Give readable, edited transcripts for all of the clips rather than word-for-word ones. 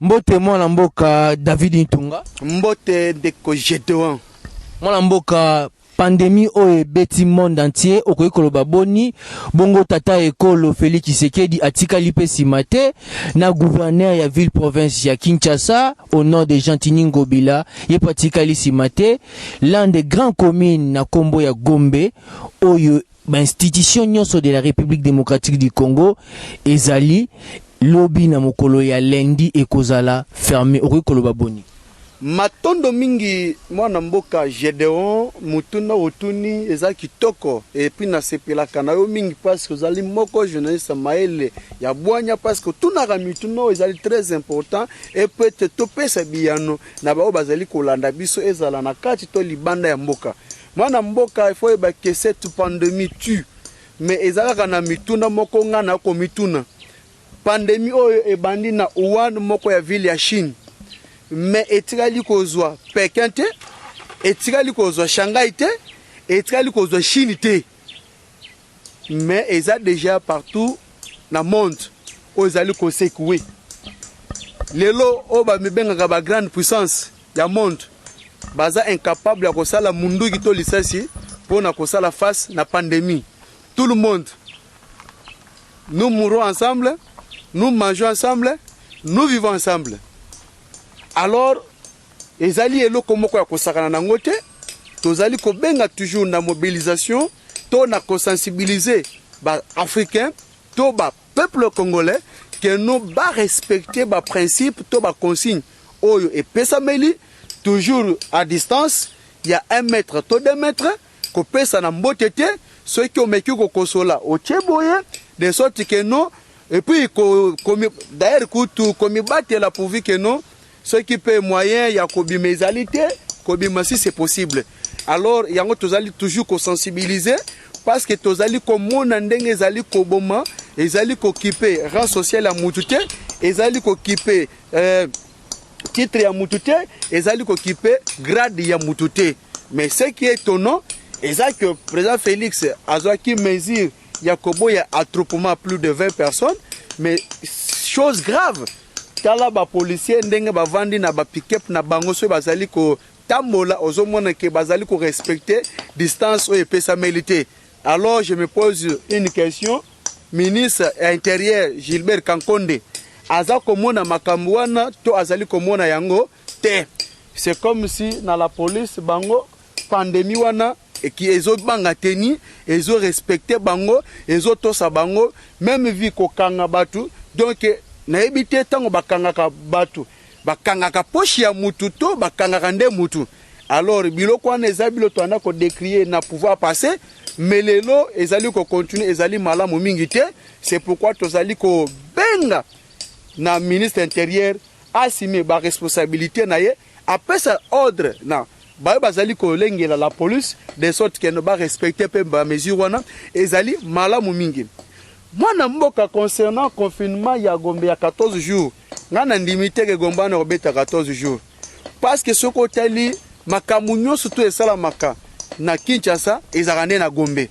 Mbote mwana mboka David Ntunga. Mbote Deko Gédéon. Mwana mboka pandémie oye beti monde entier okoki koloba boni bongo tata ekolo Félix Tshisekedi atikali pe simate na gouverneur ya ville province ya Kinshasa au nom de Jean-Tini Ngobila ye patikali simate l'un des grands communes na kombo ya Gombe oyo institution nyonso de la République démocratique du Congo ezali lobby na mokolo ya lundi ekozala fermé okoki koloba boni. Matondo mingi mwana mboka Gédéon mutuna otuni eza kitoko et puis na sepela kana yo mingi parce que zali moko journaliste maele ya bwanya parce que tunaka mituno ezali très important et peut-être topesa biyano na bao bazali kolanda biso ezala na kati to libanda ya mboka mwana mboka il faut ba que cette pandémie tue mais ezala na mituna moko ngana ko mituna pandémie oyo ebandi na Wuhan moko ya ville ya Chine. Mais etikali kozwa Pékin te, etikali kozwa Shanghai te, etikali kozwa Chine te. Mais eza déjà partout na monde o ezali ko sekoué. Lelo o ba mibengaka ba grande puissance ya monde baza incapable ya kosala mundu kito lisasi pona kosala face na pandémie. Tout le monde nous mourons ensemble, nous mangeons ensemble, nous vivons ensemble. Alors, ezali eloko moko ya kosakana nango te, tozali ko benga toujours na mobilisation, to na ko sensibiliser ba africains, to ba peuple congolais que nous ba respecter ba principe to ba consigne oyo et pesa meli toujours à distance, il y a 1 mètre to 2 mètres ko pesa na mbotete, ceux qui ont meki ko kosola o tcheboye de sorte que non et puis d'ailleurs comme battre la pourvu que non ceux qui paient moyen, il y a kobimezalité, kobimasi c'est possible. Alors, il y a toujours qu'on sensibiliser parce que tozali komona ndenge ezali koboma, ezali kokipe rang social ya mutute, ezali kokipe titre ya mutute, ezali kokipe grade ya mutute. Mais ce qui est étonnant, c'est que le président Félix a qui mesure yakobo ya attroupement plus de 20 personnes, mais chose grave. Tala ba policier ndenge ba vandi na ba pick-up na bango so bazali ko tambola ozomona ke bazali ko respecter distance o epesa milité. Alors je me pose une question, ministre intérieur Gilbert Kankonde aza komona makambo wana to azali komona yango te. C'est comme si na la police bango pandémie wana et qui ezo banga teni ezo respecter bango ezo tosa bango même vie ko kanga batu donc na ebite tango bakangaka batu bakangaka poche ya mutu to bakangaka nde mutu alors biloko wana eza biloko wana ko décrier na pouvoir passer mais lelo ezali ko continuer ezali malamu mingi te c'est pourquoi tozali ko benga na ministre intérieur assumer ba responsabilité na ye apesa ordre na ba bazali ko lengela la police de sorte que no ba respecter pe ba mesure wana ezali malamu mingi. Mwana mboka concernant confinement ya Gombe ya 14 jours. Ngana ndimite ke Gombe na obeta 14 jours. Parce que soko tali makamunyo surtout esala maka na Kinshasa ezalane na Gombe.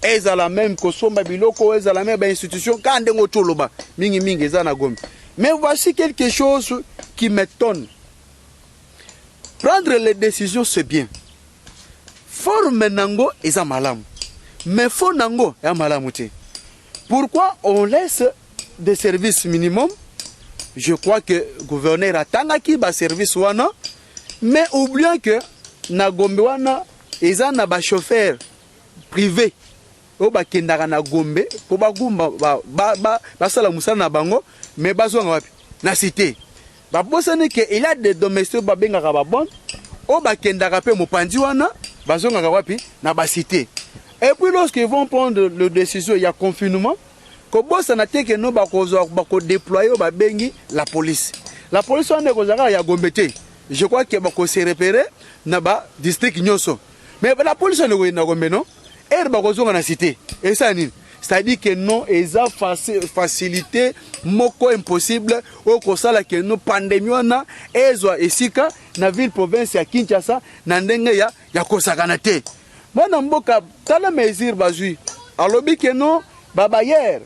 Ezala même kosomba biloko ezala même institution kande ngotoloba mingi mingi eza na Gombe. Mais voici quelque chose qui m'étonne. Prendre les décisions c'est bien. Forme nango eza malamu. Mais fo nango ya malamu te. Pourquoi on laisse des services minimum? Je crois que le gouverneur a tangaki ba service wana, mais oublions que na Gombe wana eza na ba chauffeur privé o ba kendaka na Gombe po ba gumba ba sala musala na bango mais bazonga wapi na cité. Ba bosane que il y a des domestiques ba bengaka ba bon o ba kendaka pe mopandi wana bazonga wapi na ba cité. Et puis lorsqu'ils vont prendre la décision, il y a confinement, déployer la police. La police je crois que se repérer dans le district. Mais la police est non. Elle cité. Et ça, c'est-à-dire que non, ils ont facilité, moko impossible, au kosala que nous pandémie na ezwa esika na ville province ya Kinshasa na ndenge ya kosakanate. Mwana mboka tala mesure bazui alobi que non baba hier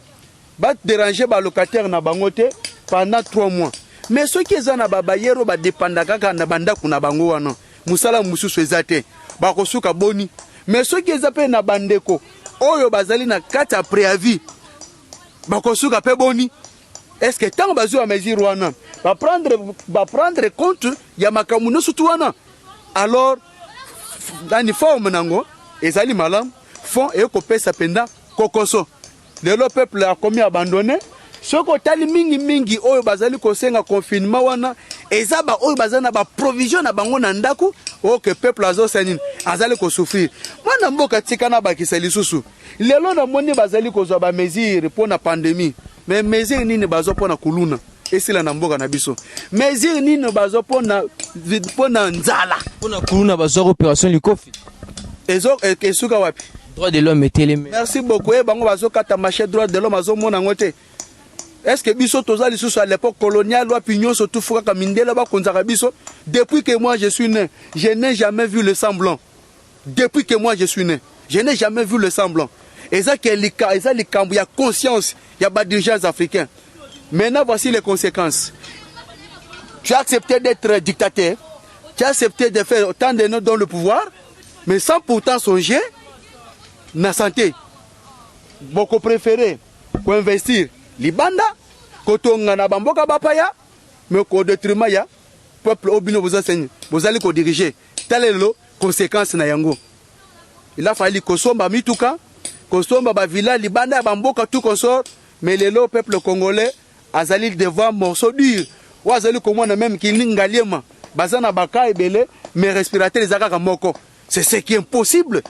ba déranger ba locataire na bangote pendant 3 mois mais ceux qui sont na babayero ba dépenda kaka na banda kuna bango wana musala mususu ezate ba kosuka boni mais ceux qui zape na bandeko oyo bazali na kata préavis ba kosuka pe boni. Est-ce que tant bazu a mesure wana va prendre compte ya makamuno surtout wana alors dans forme nango ezali malam fond et ko pesa penda kokoso le peuple a commis abandonné soko tali mingi oyo bazali kosenga confinement wana ezaba oyo bazana ba provision na bango na ndako o que peuple azo senine azali ko souffrir mwana mboka tikana bakisa lisusu lelo na moni bazali kozwa ba mesure pour na pandémie mais mesure nini bazo pona kuluna esila na mboka na biso mesure nini bazo pona nzala pona kuluna bazo opération likofi ezo esuka wapi droit de l'homme etele. Merci beaucoup e bango bazo kata marché droit de l'homme azo mona ngote. Est-ce que biso toza lisusu à l'époque coloniale ou pignon surtout fuka mindela ba konzaka biso depuis que moi je suis né je n'ai jamais vu le semblant depuis que moi je suis né je n'ai jamais vu le semblant et ça que les camps il y a conscience il y a pas dirigeants africains. Maintenant voici les conséquences. Tu as accepté d'être dictateur, tu as accepté de faire autant de nous dans le pouvoir mais sans pourtant songer na santé. Beaucoup préféré pour investir libanda kotonga na bamboka bapaya mais ko détriment ya peuple obino vous enseigne vous allez ko diriger talelo conséquence na yango. Il a fallu kosomba mituka kosomba ba villa libanda bamboka tout consort mais lelo peuple congolais azali devant morceau dur ou azali komona même kilingaliema bazana baka ebele mais respirateur ezaka moko c'est ce qui est impossible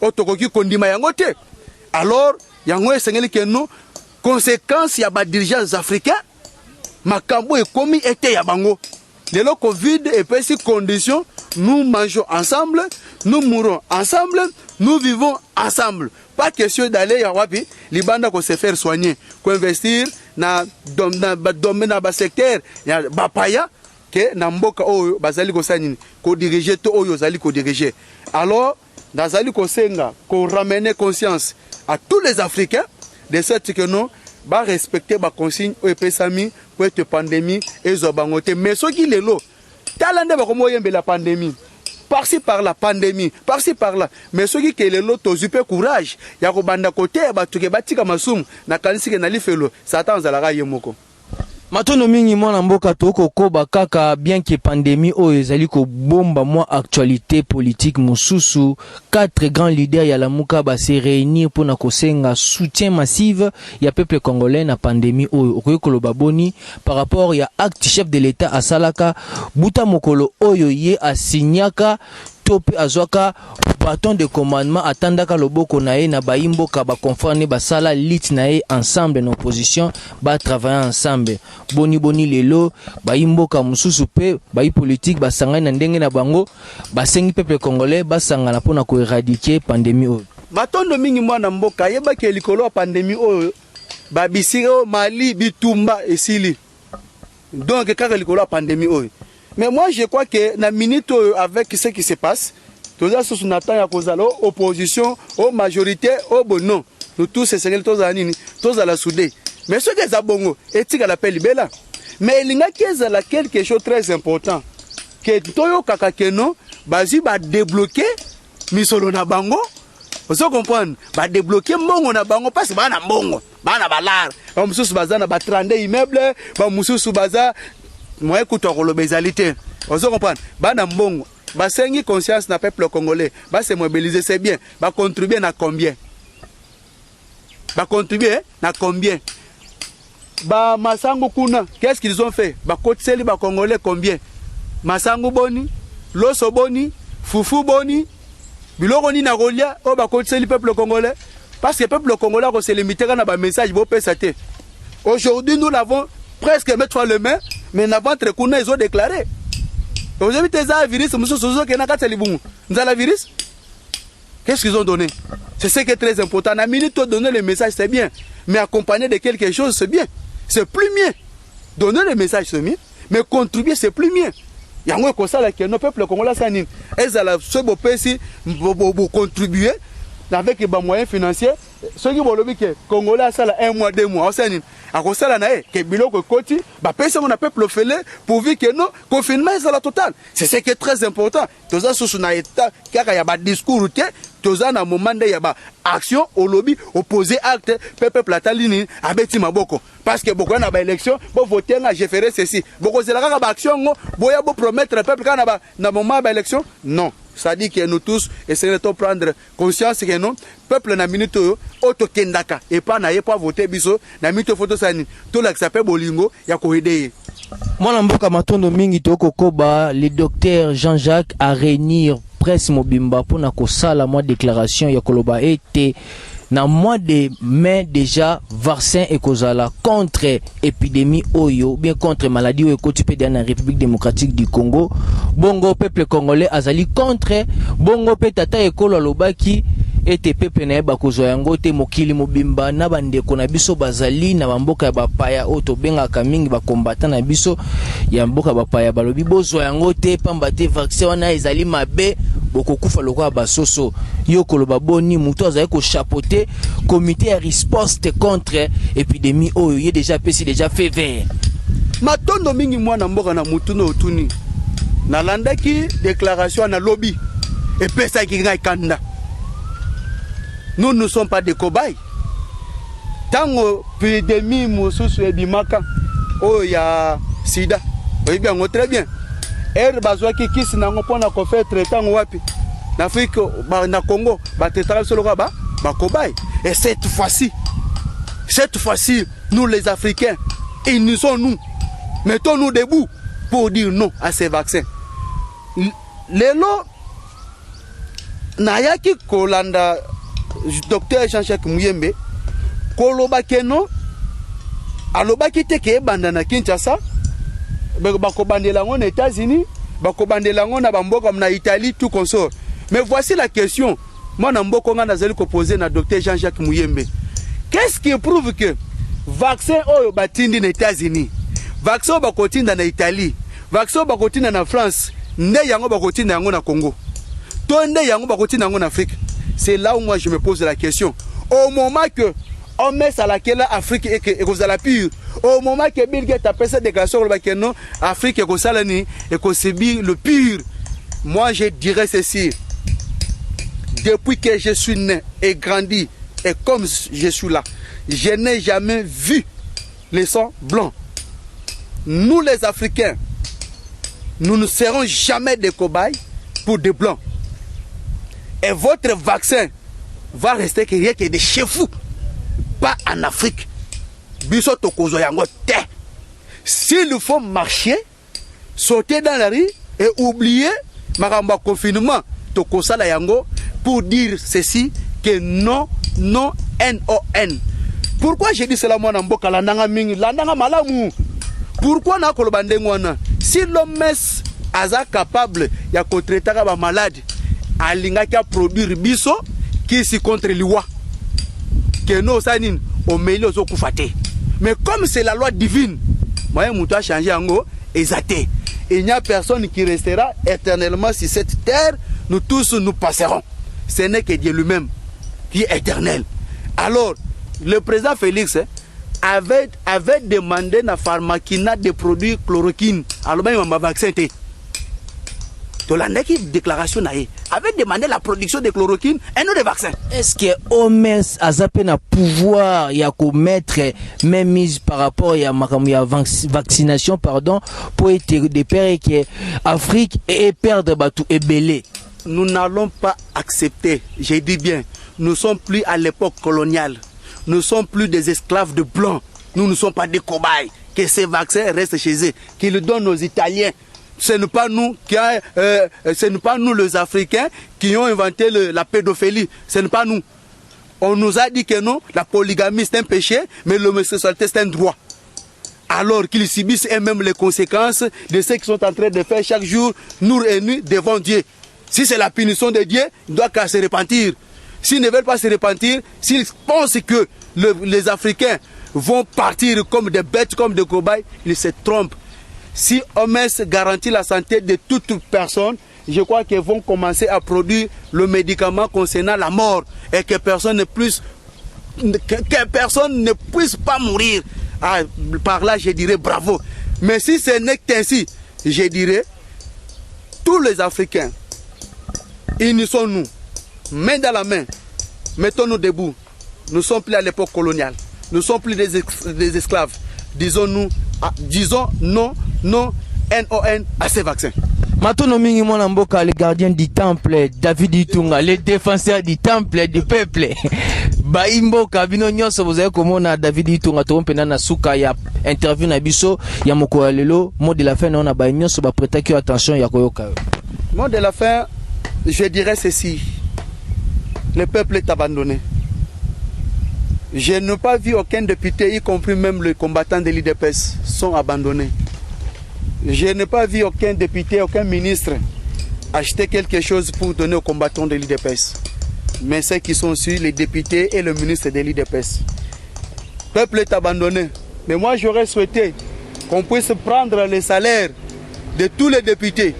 otokoki kondima yango te alors yango esengeli ke no conséquence ya ba dirigeants africains makambo ekomi été ya bango lelo covid et puis ces conditions nous mangeons ensemble nous mourons ensemble nous vivons ensemble pas question d'aller ya wapi libanda ko se faire soigner ko investir na domaine na ba secteur ya bapaya que na mboka oyo bazali ko sanini ko diriger to oyo zali ko diriger alors nazali ko senga ko ramener conscience à tous les Africains de cette que non ba respecter ba consigne o epesami pour cette pandémie et zobangote mais ce qui lelo talande ba komo yembe la pandémie par-ci par la pandémie par-ci par là mais ce qui est lelo to zupe courage ya ko banda côté ba tuke batika masum na kanisi ke na lifelo satan zalaka yemoko. Matono mingi mwana mboka toko koba kaka bien que pandémie o ezali ko bomba moi actualité politique mususu 4 grands leaders ya la muka ba se réunir pour na kosenga soutien massif ya peuple congolais na pandémie o okoyekolo baboni par rapport ya acte chef de l'état asalaka buta mokolo oyo ye asignaka tope azwaka bâton de commandement atandaka loboko na ye na baimboka ba confrane basala lit na ye ensemble na opposition ba travailler ensemble boni lelo baimboka mususu pe bayi politique basangani na ndenge na bango basengi peuple congolais basangana pona ko éradiquer pandémie o matondo mingi mwana mboka yeba ke likolo pandémie o babisiro Mali bitumba esili donc kaka likolo pandémie o. Mais moi je crois que na minute avec ce qui se passe, tous les sous n'attend ya kozala opposition, aux majorité, au bon non. Nous tous ces seigneurs tous à nini, tous à la soudé. Mais ce que ça bongo, etika la pelle bela. Mais il y a quelque chose de très important que toyo kaka keno bazi ba débloquer misolo na bango. Vous comprenez? Ba débloquer mbongo na bango parce que bana mbongo, bana balar. Ba mususu bazana ba 30 immeubles, ba mususu baza moi écoute l'obésalité. On se comprend. Bana mbongo, ba sengi conscience na peuple congolais, ba se mobiliser c'est bien, ba contribuer na combien? Ba contribuer na combien? Ba masango kuna, qu'est-ce qu'ils ont fait? Ba kotseli ba congolais combien? Masango boni, loso boni, fufu boni, biloko ni na rolia o ba kotseli peuple congolais parce que peuple congolais ko se limiter na ba message bo pesate. Aujourd'hui nous l'avons presque mettre le main mais n'avant très kuna ils ont déclaré. Vous avez des virus mususu ke na kateli bungu. Nzala virus? Qu'est-ce qu'ils ont donné? C'est ce qui est très important. Na minute donner le message c'est bien, mais accompagné de quelque chose c'est bien. C'est plus mieux. Donner le message c'est mieux, mais contribuer c'est plus mieux. Yango ko sala ke no peuple congolais sanine. Ezala ce beau pesi pour contribuer avec des moyens financiers. Ceux qui vont le dire que Congolais sala 1 mois 2 mois, à kosala na e ke biloko koti ba pesa mon peuple fele pourvu que non confinement est à la totale. C'est ce qui est très important. Toza sous na état kaka ya ba discours te toza na moment de ya ba action au lobby opposé acte peuple atalini abeti maboko parce que beaucoup na ba élection bo voter na je ferai ceci beaucoup c'est la kaka ba action ngo boya bo promettre peuple kana ba na moment ba élection non. Ça dit que nous tous essayons de prendre conscience que non peuple na minute auto kendaka et pas na pas voter biso na minute photo sani tout la s'appelle bolingo ya ko aider. Mwana mboka matondo mingi toko koba le docteur Jean-Jacques a réunir presse mobimba pour na kosala moi déclaration ya koloba été na mois de mai déjà vaccin et kozala contre épidémie oyo bien contre maladie oyo kotipé dans la République démocratique du Congo. Bongo peuple congolais azali contre bongo pe tata ekolo lobaki ete peuple na ba kozwa yango te mokili mobimba na bandeko na biso bazali na bamboka ya bapaya oyo tobengaka mingi bakombata na biso ya mboka bapaya balobi bozwa yango te pamba te vaccin wana ezali mabe bokokufa lokola basoso yo koloba boni mutu azali ko chapeauter comité ya riposte contre épidémie oyo ye déjà pesi déjà fait vert matondo mingi mwana mboka na mutu no otuni nalandaki déclaration na lobby et pesa ki ngai kanda. Nous ne sommes pas des cobayes. Tango épidémie mosusu ebimaka oh ya sida. Oui bien, très bien. Bazwa ki kisi nango pona ko faire traitant wapi. Na Afrique na Congo ba traitant solo ba cobaye. Et cette fois-ci nous les Africains unissons-nous. Mettons-nous debout pour dire non à ces vaccins. Lelo nayaki kolanda docteur Jean-Jacques Muyembe koloba keno alobaki te ke banda na Kinshasa bako bandela ngo na États-Unis bako bandela ngo na bamboka na Italie tout consort. Mais voici la question moi na mboko nga nazali ko poser na docteur Jean-Jacques Muyembe. Qu'est-ce qui prouve que vaccin oyo batindi na États-Unis vaccin bako tinda na Italie vaccin bako tinda na France nde yango bako tinda yango na Congo to nde yango bako tinda yango na Afrique? C'est là où moi je me pose la question. Au moment que on met à laquelle Afrique est cause la pure, au moment que Bill Gates a fait cette déclaration que non, Afrique est cause l'année et qu'on subit le pur. Moi je dirais ceci. Depuis que je suis né et grandi et comme je suis là, je n'ai jamais vu les sangs blancs. Nous les Africains, nous ne serons jamais des cobayes pour des blancs. Et votre vaccin va rester rien que des chefs, pas en Afrique. S'il faut marcher, sauter dans la rue et oublier Maramba confinement, Tokosala Yango, pour dire ceci, que non, non, N-O-N. Pourquoi j'ai dit cela moi dans Mboka Landanga Mingi, Landanga Malamu? Pourquoi na kolobandengwana? Si l'homme est capable de traiter la maladie, alinga qui a produit biso qui si contre loi que nous sanin au milieu au kufate. Mais comme c'est la loi divine, moi muto a changé ango exaté. Il n'y a personne qui restera éternellement sur cette terre. Nous tous nous passerons. Ce n'est que Dieu lui-même qui est éternel. Alors le président Félix avait demandé à Pharmakina de produire chloroquine. Alors même ma vaccin était. Qui déclaration avait demandé la production de chloroquine et non de vaccins. Est-ce que OMS a zappé na pouvoir ya commettre même mise par rapport à vaccination pardon pour être de père que Afrique et perdre batou et belé? Nous n'allons pas accepter, j'ai dit bien, nous ne sommes plus à l'époque coloniale. Nous ne sommes plus des esclaves de blancs. Nous ne sommes pas des cobayes. Que ces vaccins restent chez eux, qu'ils donnent aux Italiens. Ce n'est pas nous ce n'est pas nous les Africains qui ont inventé la pédophilie. Ce n'est pas nous. On nous a dit que non, la polygamie c'est un péché, mais l'homosexualité c'est un droit. Alors qu'ils subissent eux-mêmes les conséquences de ce qu'ils sont en train de faire chaque jour, jour et nuit devant Dieu. Si c'est la punition de Dieu, ils doivent qu'à se repentir. S'ils ne veulent pas se repentir, s'ils pensent que les Africains vont partir comme des bêtes, comme des cobayes, ils se trompent. Si OMS garantit la santé de toute personne, je crois qu'ils vont commencer à produire le médicament concernant la mort et que personne ne puisse pas mourir Ah, par là, je dirais bravo. Mais si ce n'est qu'ainsi, je dirais, tous les Africains, unissons-nous, main dans la main, mettons-nous debout. Nous ne sommes plus à l'époque coloniale. Nous ne sommes plus des esclaves. Disons non, non, NON à ces vaccins. Matono mingi mwana mboka, les gardiens du temple, David Itunga, les défenseurs du temple, du peuple. Baimboka bino nyonso bozaye komona David Itunga tompena na suka ya interview na biso ya moko lelo. Mot de la fin na ba nyonso ba prêter que attention ya koyoka. Mot de la fin, je dirais ceci. Le peuple est abandonné. Je n'ai pas vu aucun député, y compris même les combattants de l'IDPS, sont abandonnés. Je n'ai pas vu aucun député, aucun ministre acheter quelque chose pour donner aux combattants de l'IDPS. Mais ceux qui sont sur les députés et le ministre de l'IDPS. Le peuple est abandonné. Mais moi, j'aurais souhaité qu'on puisse prendre les salaires de tous les députés,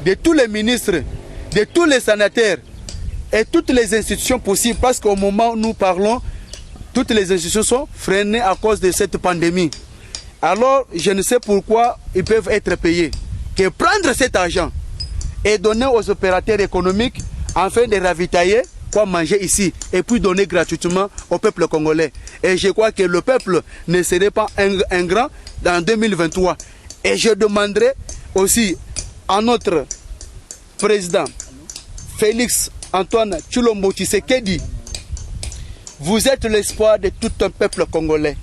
de tous les ministres, de tous les sénateurs et toutes les institutions possibles. Parce qu'au moment où nous parlons, toutes les institutions sont freinées à cause de cette pandémie. Alors, je ne sais pourquoi ils peuvent être payés. Que prendre cet argent et donner aux opérateurs économiques afin de ravitailler quoi manger ici et puis donner gratuitement au peuple congolais. Et je crois que le peuple ne serait pas ingrat dans 2023. Et je demanderai aussi à notre président Félix Antoine Tshilombo Tshisekedi, vous êtes l'espoir de tout un peuple congolais.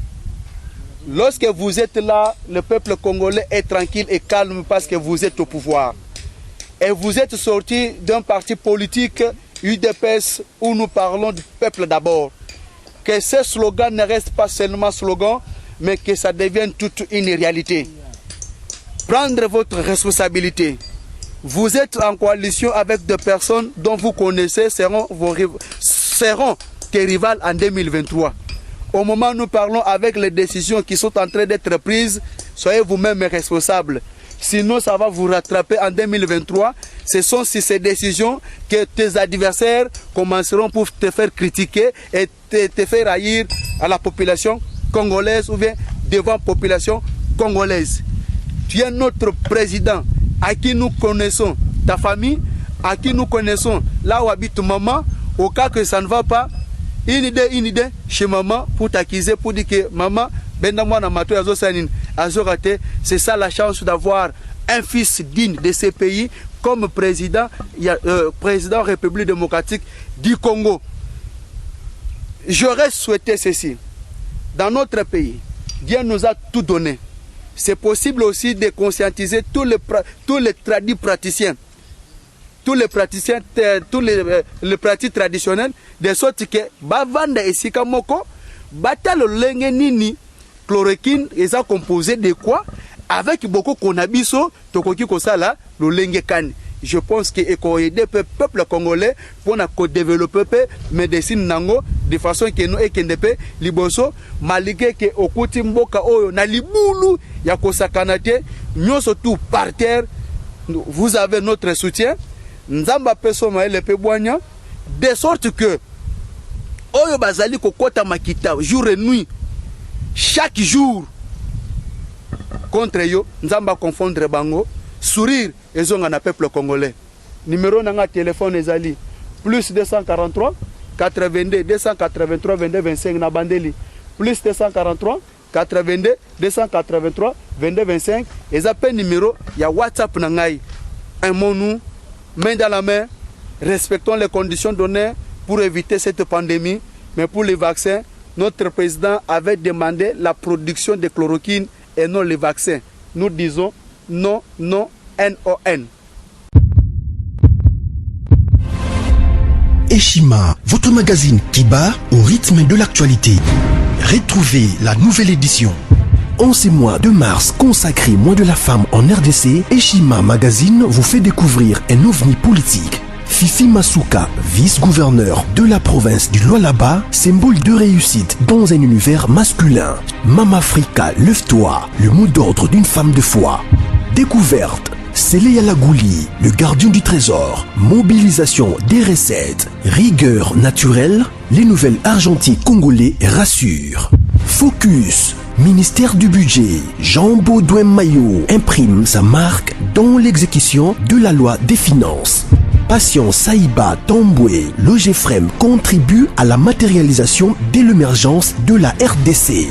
Lorsque vous êtes là, le peuple congolais est tranquille et calme parce que vous êtes au pouvoir. Et vous êtes sorti d'un parti politique, UDPS, où nous parlons du peuple d'abord. Que ce slogan ne reste pas seulement slogan, mais que ça devienne toute une réalité. Prendre votre responsabilité. Vous êtes en coalition avec des personnes dont vous connaissez seront tes rivales en 2023. Au moment où nous parlons avec les décisions qui sont en train d'être prises, soyez vous-même responsables. Sinon, ça va vous rattraper en 2023. Ce sont ces décisions que tes adversaires commenceront pour te faire critiquer et te faire haïr à la population congolaise ou bien devant la population congolaise. Tu es notre président à qui nous connaissons ta famille, à qui nous connaissons là où habite maman. Au cas que ça ne va pas, une idée chez maman pour t'accuser, pour dire que maman, c'est ça la chance d'avoir un fils digne de ces pays comme président, président République démocratique du Congo. J'aurais souhaité ceci. Dans notre pays, Dieu nous a tout donné. C'est possible aussi de conscientiser tous les tradis praticiens. Tous les praticiens, les pratiques traditionnelles, de sorte que bavanda esika moko bata le lenge nini chloroquine est composé de quoi avec beaucoup konabiso tokoki kosala le lenge kan. Je pense que eko aider peuple congolais pour na ko développer médecine nango de façon que nous ekendepe liboso malgré que okuti mboka oyo na libulu ya kosakana te nyoso tout par terre. Vous avez notre soutien. Nzamba peso maele pe boanya de sorte que oyo bazali kokota makita jour et nuit chaque jour contre yo nzamba confondre bango sourire ezonga na peuple congolais. Numéro nanga téléphone ezali plus 243 82 283 22 25 na bandeli plus 243 82 283 22 25 ezape numéro ya WhatsApp na ngai. Aimons-nous main dans la main, respectons les conditions données pour éviter cette pandémie. Mais pour les vaccins, notre président avait demandé la production de chloroquine et non les vaccins. Nous disons non, non, NON. Eshima, votre magazine qui bat au rythme de l'actualité. Retrouvez la nouvelle édition. En ce mois de mars consacré mois de la femme en RDC, Eshima Magazine vous fait découvrir un ovni politique. Fifi Masuka, vice-gouverneur de la province du Lualaba, symbole de réussite dans un univers masculin. Mama Africa, lève-toi, le mot d'ordre d'une femme de foi. Découverte, Sélé Alagouli, le gardien du trésor. Mobilisation des recettes, rigueur naturelle, les nouvelles argentiques congolais rassurent. Focus, ministère du Budget, Jean Baudouin Maillot imprime sa marque dans l'exécution de la loi des finances. Patient Saïba Tamboué, Logefrem contribue à la matérialisation de l'émergence de la RDC.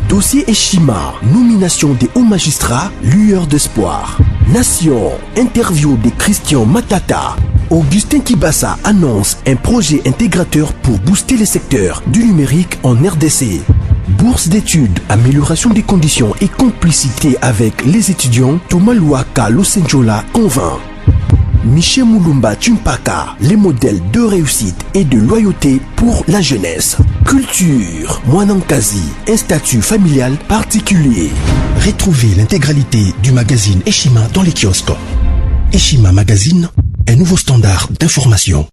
Dossier Eshima, nomination des hauts magistrats, lueur d'espoir. Nation, interview de Christian Matata. Augustin Kibassa annonce un projet intégrateur pour booster les secteurs du numérique en RDC. Bourse d'études, amélioration des conditions et complicité avec les étudiants, Thomas Luaka Losenjola convainc. Michel Moulumba Tumpaka, les modèles de réussite et de loyauté pour la jeunesse. Culture, Mwanankazi, un statut familial particulier. Retrouvez l'intégralité du magazine Eshima dans les kiosques. Eshima Magazine, un nouveau standard d'information.